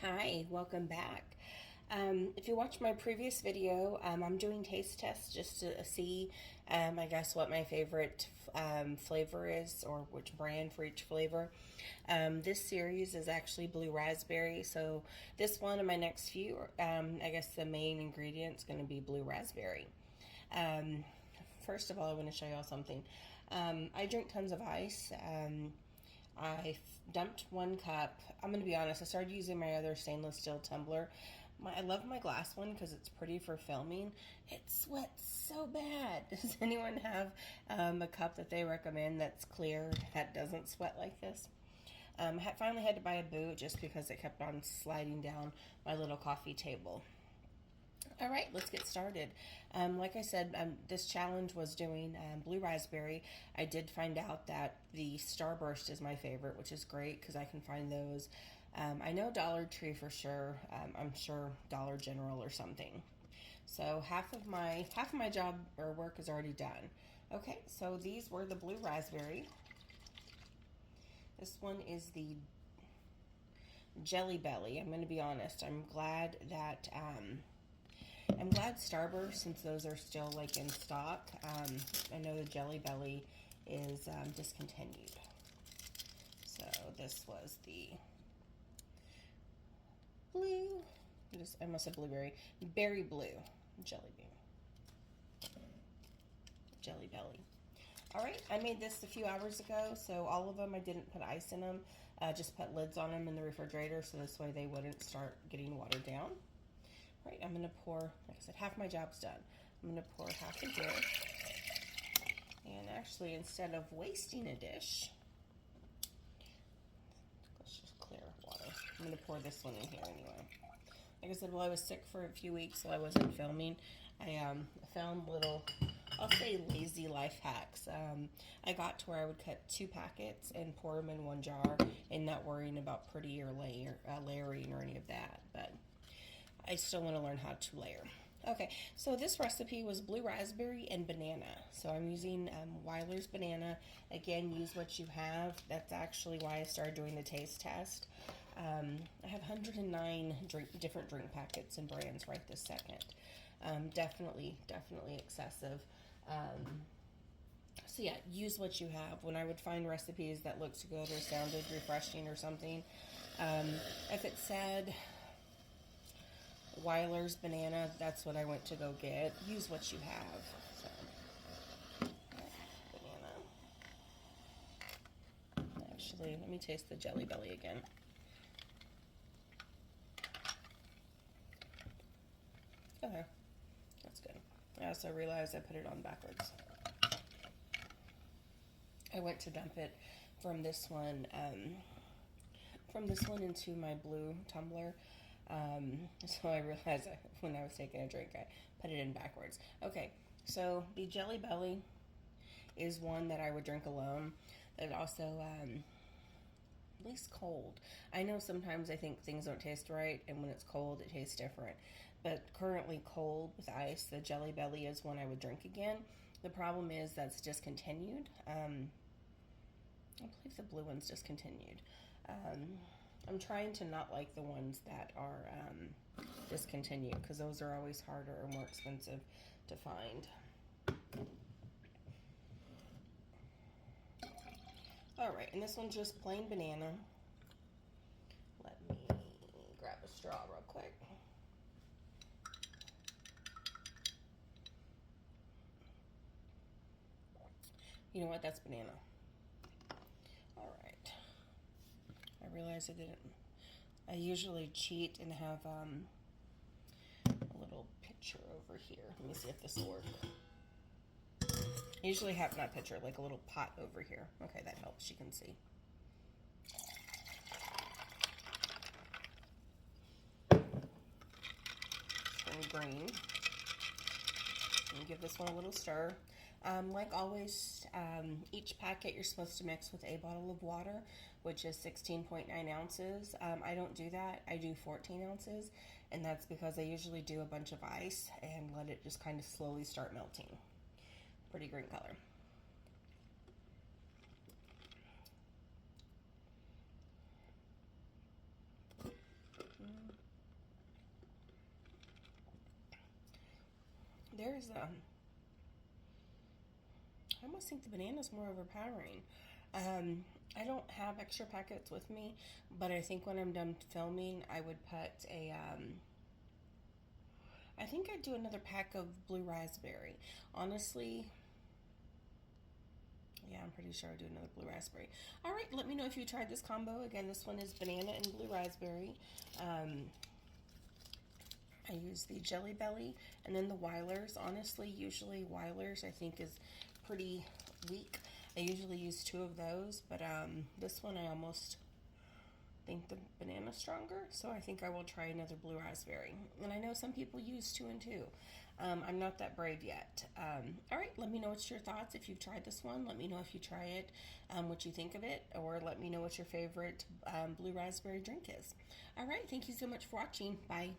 Hi, welcome back. If you watched my previous video, I'm doing taste tests just to see, I guess, what my favorite flavor is or which brand for each flavor. This series is actually blue raspberry, so this one and my next few, I guess the main ingredient is going to be blue raspberry. Um, First of all, I want to show y'all something. I drink tons of ice. I dumped 1 cup. I'm going to be honest, I started using my other stainless steel tumbler. I love my glass one because it's pretty for filming. It sweats so bad. Does anyone have a cup that they recommend that's clear, that doesn't sweat like this? I finally had to buy a boot just because it kept on sliding down my little coffee table. All right, let's get started. Like I said, this challenge was doing blue raspberry. I did find out that the Starburst is my favorite, which is great because I can find those. I know Dollar Tree for sure. I'm sure Dollar General or something. So half of my job or work is already done. Okay, so these were the blue raspberry. This one is the Jelly Belly. I'm going to be honest. I'm glad Starburst, since those are still like in stock. I know the Jelly Belly is discontinued. So this was the blue. I must have blueberry, berry blue Jelly Belly. All right, I made this a few hours ago, so all of them I didn't put ice in them. Just put lids on them in the refrigerator, so this way they wouldn't start getting watered down. Right, I'm gonna pour, like I said, half my job's done. I'm gonna pour half in here. And actually, instead of wasting a dish, let's just clear water. I'm gonna pour this one in here anyway. Like I said, while I was sick for a few weeks, so I wasn't filming, I found little, I'll say lazy life hacks. I got to where I would cut 2 packets and pour them in 1 jar and not worrying about pretty or layering or any of that, but I still want to learn how to layer. Okay, so this recipe was blue raspberry and banana. So I'm using Weiler's banana. Again, use what you have. That's actually why I started doing the taste test. I have 109 different drink packets and brands right this second. Definitely excessive. So yeah, use what you have. When I would find recipes that looked good or sounded refreshing or something, if it said Weiler's banana, that's what I went to go get. Use what you have. So, banana. Actually, let me taste the Jelly Belly again. Okay, that's good. I also realized I put it on backwards. I went to dump it from this one into my blue tumbler. So I realized when I was taking a drink, I put it in backwards. Okay, so the Jelly Belly is one that I would drink alone. It also, at least cold. I know sometimes I think things don't taste right, and when it's cold, it tastes different. But currently cold with ice, the Jelly Belly is one I would drink again. The problem is that's discontinued. I believe the blue one's discontinued. I'm trying to not like the ones that are discontinued because those are always harder or more expensive to find. All right, and this one's just plain banana. Let me grab a straw real quick. You know what? That's banana. All right. I realized I didn't. I usually cheat and have a little pitcher over here. Let me see if this will work. I usually have, not pitcher, like a little pot over here. Okay, that helps. You can see. And green. And give this one a little stir. Like always, each packet you're supposed to mix with a bottle of water, which is 16.9 ounces. I don't do that. I do 14 ounces, and that's because I usually do a bunch of ice and let it just kind of slowly start melting. Pretty green color. There's I almost think the banana's more overpowering. I don't have extra packets with me, but I think when I'm done filming, I would put I think I'd do another pack of blue raspberry. Honestly, yeah, I'm pretty sure I'll do another blue raspberry. All right, let me know if you tried this combo. Again, this one is banana and blue raspberry. I use the Jelly Belly and then the Weilers. Honestly, usually Weilers I think is pretty weak. I usually use 2 of those, but this one I almost think the banana's stronger, so I think I will try another blue raspberry. And I know some people use 2 and 2. I'm not that brave yet. All right, let me know what's your thoughts if you've tried this one. Let me know if you try it, what you think of it, or let me know what your favorite blue raspberry drink is. All right, thank you so much for watching. Bye.